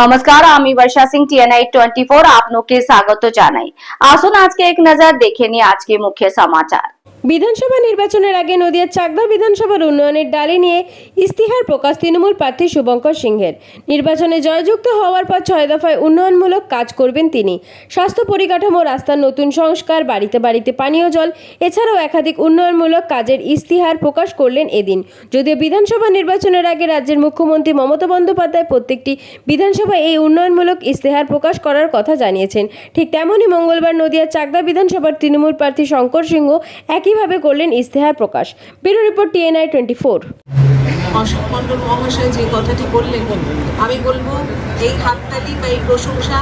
নমস্কার, আমি বর্ষা সিং TNI 24 আপনাকে স্বাগত জানাই। আসুন আজকে এক নজর দেখে নিই আজকে মুখ্য সমাচার। বিধানসভা নির্বাচনের আগে নদিয়ার চাকদা বিধানসভার উন্নয়নের ডালি নিয়ে ইস্তিহার প্রকাশ তৃণমূল প্রার্থী শুভঙ্কর সিংহের। নির্বাচনে জয়যুক্ত হওয়ার পর 6 দফায় উন্নয়নমূলক কাজ করবেন তিনি। স্বাস্থ্য পরিকাঠামো, রাস্তার নতুন সংস্কার, বাড়িতে বাড়িতে পানীয় জল এছাড়াও একাধিক উন্নয়নমূলক কাজের ইস্তিহার প্রকাশ করলেন এদিন। যদিও বিধানসভা নির্বাচনের আগে রাজ্যের মুখ্যমন্ত্রী মমতা বন্দ্যোপাধ্যায় প্রত্যেকটি বিধানসভায় এই উন্নয়নমূলক ইস্তিহার প্রকাশ করার কথা জানিয়েছেন। ঠিক তেমনই মঙ্গলবার নদিয়ার চাকদা বিধানসভার তৃণমূল প্রার্থী শঙ্কর সিংহ একইভাবে করলেন ইস্তেহার প্রকাশ। Bureau report TNI 24। Ashok Mondal মহাশয় যে কথাটি বললেন, আমি বলবো এই হাততালি বা এই প্রশংসা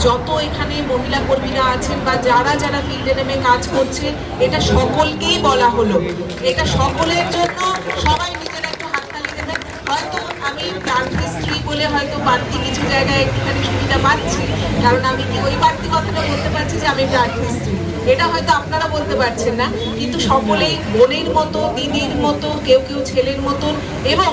যত এখানে মহিলা কর্মীরা আছেন বা যারা যারা ফিল্ডে নেমে কাজ করছে, এটা সকলকেই বলা হলো। এটা সকলের জন্য, সবাই নিজের একটু হাততালি দেবেন। হয়তো আমি প্রার্থী স্ত্রী বলে হয়তো বাড়তি কিছু জায়গায় একটুখানি সুবিধা পাচ্ছি, কারণ আমি কি ওই বাড়তি কথাটা বলতে পারছি যে আমি প্রার্থী স্ত্রী, এটা হয়তো আপনারা বলতে পারছেন না, কিন্তু সকলেই বোনের মতো, দিদির মতো, কেউ কেউ ছেলের মতন এবং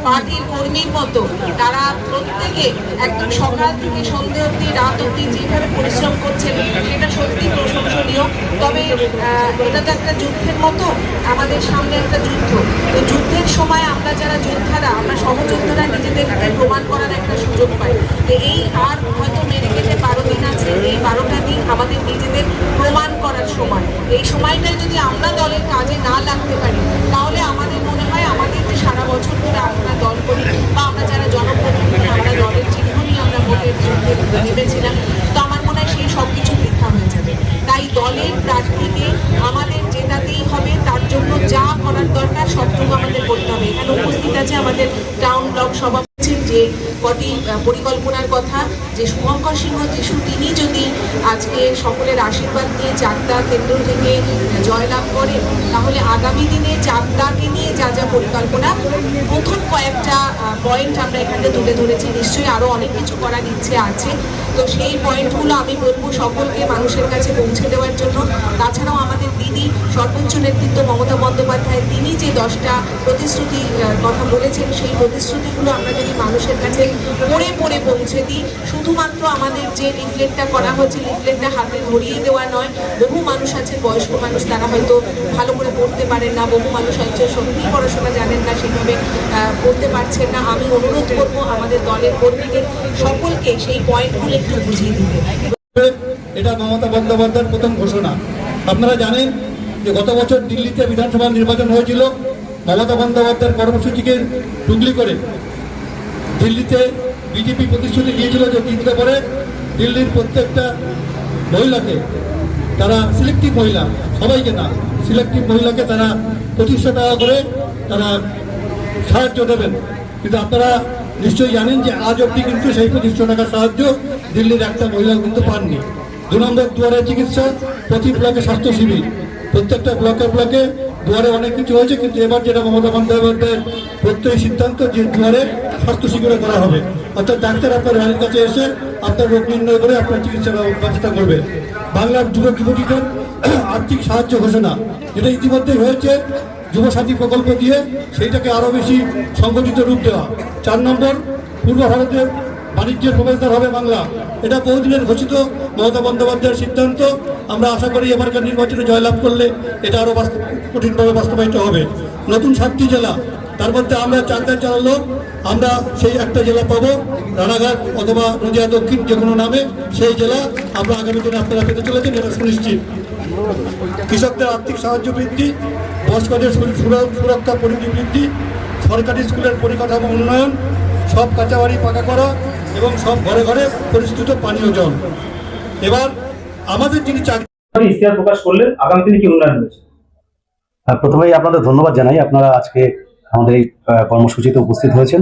পার্টির কর্মীর মতো তারা প্রত্যেকে একদম সকাল থেকে সন্ধ্যে অবধি, রাত অবধি যেভাবে পরিশ্রম করছেন সেটা সত্যি প্রশংসনীয়। তবে এটা তো একটা যুদ্ধের মতো, আমাদের সামনে একটা যুদ্ধ। তো যুদ্ধের সময় আমরা যারা যোদ্ধারা, আমরা সহযোদ্ধারা নিজেদেরকে প্রমাণ করার একটা সুযোগ পাই। তো এই আর হয়তো মেরে কেটে 12 দিন আছে, এই 12টা দিন আমাদের নিজেদের প্রমাণ করার সময়। এই সময়টায় যদি আমরা দলের কাজে না লাগতে পারি, তাহলে আমাদের মনে হয় আমাদের যে সারা বছর ধরে আমরা দল করি বা আমরা যারা জনপ্রতিনিধি, আমরা দলের চিহ্ন নিয়ে আমরা ভোটের যুদ্ধে নেমেছিলাম, তো আমার মনে হয় সেই সব কিছু বৃথা হয়ে যাবে। তাই দলের প্রার্থীকে আমাদের জেতাতেই হবে, তার জন্য যা করার দরকার সবটুকু আমাদের করতে হবে। এখানে উপস্থিত আছে আমাদের টাউন ব্লক সভাপতি যে কটি পরিকল্পনার কথা, যে শুভঙ্কর সিংহ যিশু তিনি যদি আজকে সকলের আশীর্বাদ নিয়ে চাকদা কেন্দ্র থেকে জয়লাভ করেন, তাহলে আগামী দিনে চাকদাকে নিয়ে যা যা পরিকল্পনা, প্রথম কয়েকটা পয়েন্ট আমরা এখানে তুলে ধরেছি, নিশ্চয়ই আরও অনেক কিছু করার ইচ্ছে আছে। তো সেই পয়েন্টগুলো আমি বলবো সকলকে মানুষের কাছে পৌঁছে দেওয়ার জন্য। তাছাড়াও আমাদের দিদি সর্বোচ্চ নেতৃত্ব মমতা বন্দ্যোপাধ্যায়, তিনি যে 10টা প্রতিশ্রুতি কথা বলেছেন, সেই প্রতিশ্রুতিগুলো আমরা যদি মানুষের কাছে পড়ে পড়ে পৌঁছে দিই, শুধুমাত্র আমাদের যে লিফলেটটা করা হচ্ছে, লিফলেটটা হাতে ধরিয়ে দেওয়া নয়। বহু মানুষ আছে, বয়স্ক মানুষ, তারা হয়তো ভালো করে পড়তে পারেন না, বহু মানুষ আছে সত্যিই পড়াশোনা জানেন না, সেভাবে পড়তে পারছেন না। আমি অনুরোধ করবো আমাদের দলের কর্মীদের সকলকে সেই পয়েন্টগুলো একটু বুঝিয়ে দিতে। এটা মমতা বন্দ্যোপাধ্যায়ের প্রথম ঘোষণা। আপনারা জানেন যে গত বছর দিল্লিতে বিধানসভা নির্বাচন হয়েছিল, মমতা বন্দ্যোপাধ্যায়ের কর্মসূচিকে টুকলি করে দিল্লিতে বিজেপি প্রতিশ্রুতি দিয়েছিল যে জিতলে পরে দিল্লির প্রত্যেকটা মহিলাকে, তারা সিলেক্টিভ মহিলা, সবাইকে না, সিলেক্টিভ মহিলাকে তারা 2500 টাকা করে তারা সাহায্য দেবেন। কিন্তু আপনারা নিশ্চয়ই জানেন যে আজ অবধি কিন্তু সেই 2500 টাকার সাহায্য দিল্লির একটা মহিলাও কিন্তু পাননি। 2 নম্বর দুয়ারে চিকিৎসা, প্রতি ব্লকে স্বাস্থ্য শিবির, প্রত্যেকটা ব্লকে দুয়ারে অনেক কিছু হয়েছে, কিন্তু এবার যেটা মমতা বন্দ্যোপাধ্যায়ের প্রত্যেক সিদ্ধান্ত যে দুয়ারে স্বাস্থ্য শিবিরে করা হবে, অর্থাৎ ডাক্তার আপনার বাড়ির কাছে এসে আপনার রোগ নির্ণয় করে আপনার চিকিৎসা ব্যবস্থা করবে। বাংলার যুবতীদের আর্থিক সাহায্য ঘোষণা, যেটা ইতিমধ্যেই হয়েছে যুবসাথী প্রকল্প দিয়ে, সেইটাকে আরও বেশি সংগঠিত রূপ দেওয়া। 4 নম্বর পূর্ব ভারতের বাণিজ্যের প্রবেশদ্বার হবে বাংলা, এটা বহুদিনের ঘোষিত মমতা বন্দ্যোপাধ্যায়ের সিদ্ধান্ত। আমরা আশা করি এবারকার নির্বাচনে জয়লাভ করলে এটা আরও কঠিনভাবে বাস্তবায়িত হবে। নতুন 7টি জেলা, তার মধ্যে আমরা চাকদার যারা লোক, আমরা সেই একটা জেলা পাবো, রানাঘাট অথবা নদিয়া দক্ষিণ, যে কোনো নামে সেই জেলা আমরা আগামী দিনে আপনারা পেতে চলেছেন, এটা সুনিশ্চিত। কৃষকদের আর্থিক সাহায্য বৃদ্ধি, বয়স্কদের সুরক্ষা পরিধি বৃদ্ধি, সরকারি স্কুলের পরিকাঠামো উন্নয়ন, সব কাঁচাবাড়ি পাকা করা এবং সব ঘরে ঘরে পরিস্থিত পানীয় জল। এবার আমাদের যিনি চাকরি ইস্তেহার প্রকাশ করলেন, আগামী দিনে কি উন্নয়ন হয়েছে? প্রথমেই আপনাদের ধন্যবাদ জানাই, আপনারা আজকে আমাদের এই কর্মসূচিতে উপস্থিত হয়েছেন।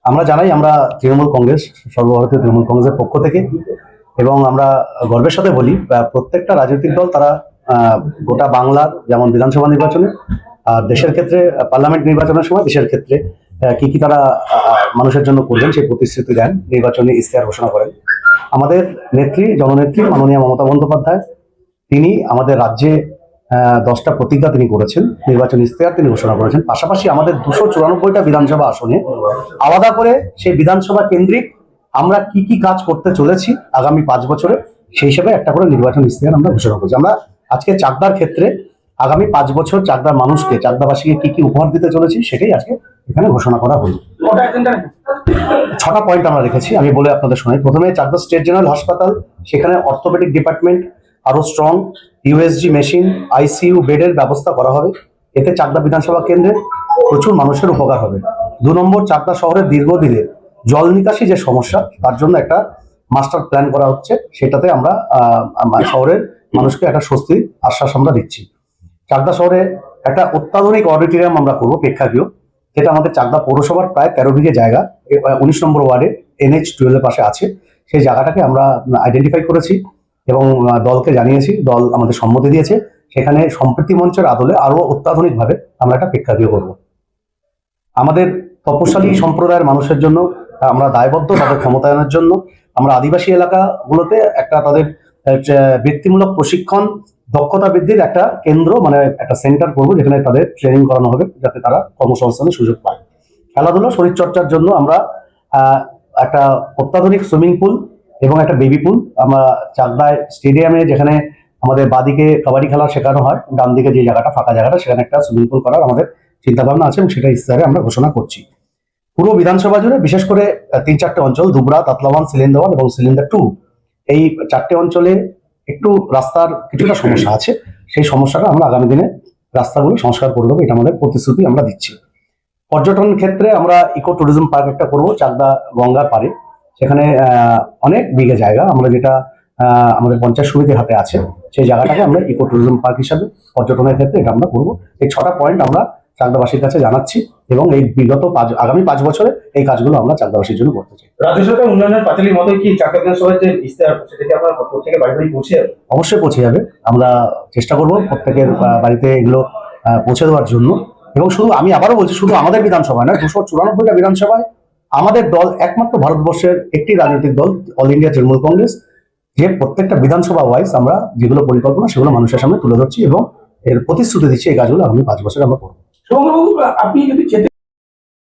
আমরা জানাই আমরা তৃণমূল কংগ্রেস, সর্বভারতীয় তৃণমূল কংগ্রেসের পক্ষ থেকে, এবং আমরা গর্বের সাথে বলি প্রত্যেকটা রাজনৈতিক দল তারা গোটা বাংলার যেমন বিধানসভা নির্বাচনে আর দেশের ক্ষেত্রে পার্লামেন্ট নির্বাচনের সময় দেশের ক্ষেত্রে কি কি তারা মানুষের জন্য করবেন সেই প্রতিশ্রুতি দেন, নির্বাচনী ইস্তেহার ঘোষণা করেন। আমাদের নেত্রী, জননেত্রী মাননীয় মমতা বন্দ্যোপাধ্যায়, তিনি আমাদের রাজ্যে 10টা প্রতিজ্ঞা তিনি করেছেন, নির্বাচনী ইস্তেহার তিনি ঘোষণা করেছেন। পাশাপাশি আমাদের 294টা বিধানসভা আসনে আলাদা করে সেই বিধানসভা কেন্দ্রিক আমরা কি কি কাজ করতে চলেছি আগামী 5 বছরে, সেই হিসাবে একটা করে নির্বাচন ইস্তেহার আমরা ঘোষণা করছি। আমরা আজকে চাকদার ক্ষেত্রে আগামী 5 বছর চাকদার মানুষকে, চাকদাবাসীকে কি কি উপহার দিতে চলেছি সেটাই আজকে এখানে ঘোষণা করা হলো। 6টা পয়েন্ট আমরা রেখেছি, আমি বলে আপনাদের শোনাই। প্রথমে চাকদা স্টেট জেনারেল হাসপাতাল, সেখানে অর্থোপেডিক ডিপার্টমেন্ট আরো স্ট্রং, ইউএসজি মেশিন, আইসিইউ বেডের ব্যবস্থা করা হবে। এতে চাকদা বিধানসভা কেন্দ্রে প্রচুর মানুষের উপকার হবে। 2 নম্বর, চাকদা শহরের দীর্ঘদিনের জল নিকাশি যে সমস্যা, তার জন্য একটা মাস্টার প্ল্যান করা হচ্ছে, সেটাতে আমরা শহরের মানুষকে একটা স্বস্তির আশ্বাস আমরা দিচ্ছি। চাকদা শহরে একটা অত্যাধুনিক অডিটোরিয়াম আমরা করবো, প্রেক্ষাগৃহ, যেটা আমাদের চাকদা পৌরসভার প্রায় 13 বিঘে জায়গা 19 নম্বর ওয়ার্ডে NH-12 এর পাশে আছে। সেই জায়গাটাকে আমরা আইডেন্টিফাই করেছি এবং দলকে জানিয়েছি, দল আমাদের সম্মতি দিয়েছে। সেখানে সম্প্রীতি মঞ্চের আদলে আরো অত্যাধুনিকভাবে আমরা একটা প্রেক্ষাগৃহ করবো। আমাদের তপস্যালী সম্প্রদায়ের মানুষের জন্য আমরা দায়বদ্ধ, তাদের ক্ষমতায়নের জন্য আমরা আদিবাসী এলাকাগুলোতে একটা তাদের বৃত্তিমূলক প্রশিক্ষণ, দক্ষতা বৃদ্ধির একটা কেন্দ্র, মানে একটা সেন্টার করবো, যেখানে তাদের ট্রেনিং করানো হবে যাতে তারা কর্মসংস্থানের সুযোগ পায়। খেলাধুলা শরীরচর্চার জন্য আমরা একটা অত্যাধুনিক সুইমিং পুল এবং একটা বেবি পুল আমরা চাকদায় স্টেডিয়ামে, যেখানে আমাদের বাদিকে কাবাডি খেলা শেখানো হয়, ডান দিকে যে জায়গাটা ফাঁকা জায়গাটা, সেখানে একটা সুইমিং পুল করার আমাদের চিন্তা ভাবনা আছে এবং সেটা ইস্তাহারে আমরা ঘোষণা করছি। পুরো বিধানসভা জুড়ে বিশেষ করে 3-4টে অঞ্চল, দুবরা, তাতলাওয়ান, সিলিন্দার এবং সিলিন্দার 2, এই 4টে অঞ্চলে একটু রাস্তার কিছুটা সমস্যা আছে। সেই সমস্যাটা আমরা আগামী দিনে রাস্তাগুলো সংস্কার করে দেবো, এটা আমাদের প্রতিশ্রুতি আমরা দিচ্ছি। পর্যটন ক্ষেত্রে আমরা ইকো ট্যুরিজম পার্ক একটা করবো চাকদা গঙ্গার পাড়ে, সেখানে অনেক বিঘে জায়গা, আমরা যেটা আমাদের পঞ্চায়েত সমিতির হাতে আছে, সেই জায়গাটাকে আমরা ইকো ট্যুরিজম পার্ক হিসাবে পর্যটনের ক্ষেত্রে এটা আমরা করবো। এই 6টা পয়েন্ট আমরা চাকদাবাসীর কাছে জানাচ্ছি এবং এই বিগত আগামী 5 বছরে এই কাজগুলো আমরা চাকদাবাসীর জন্য করতে চাই। রাজ্য সরকার উন্নয়নের পাঁচালীর মতো কি চাকদা বিধানসভার যে ইস্তেহার, সেটা কি আপনার প্রত্যেকের বাড়ি বাড়ি পৌঁছে যাবে? অবশ্যই পৌঁছে যাবে, আমরা চেষ্টা করব প্রত্যেকের বাড়িতে এগুলো পৌঁছে দেওয়ার জন্য। এবং শুধু আমি আবারও বলছি, শুধু আমাদের বিধানসভায় নয়, 294টা বিধানসভায় আমাদের দল একমাত্র ভারতবর্ষের একটি রাজনৈতিক দল, অল ইন্ডিয়া তৃণমূল কংগ্রেস, যে প্রত্যেকটা বিধানসভা ওয়াইজ আমরা যেগুলো পরিকল্পনা সেগুলো মানুষের সামনে তুলে ধরছি এবং এর প্রতিশ্রুতি দিচ্ছি এই কাজগুলো আগামী 5 বছরে আমরা করবো। শুভঙ্করবাবু, আপনি যদি যেতে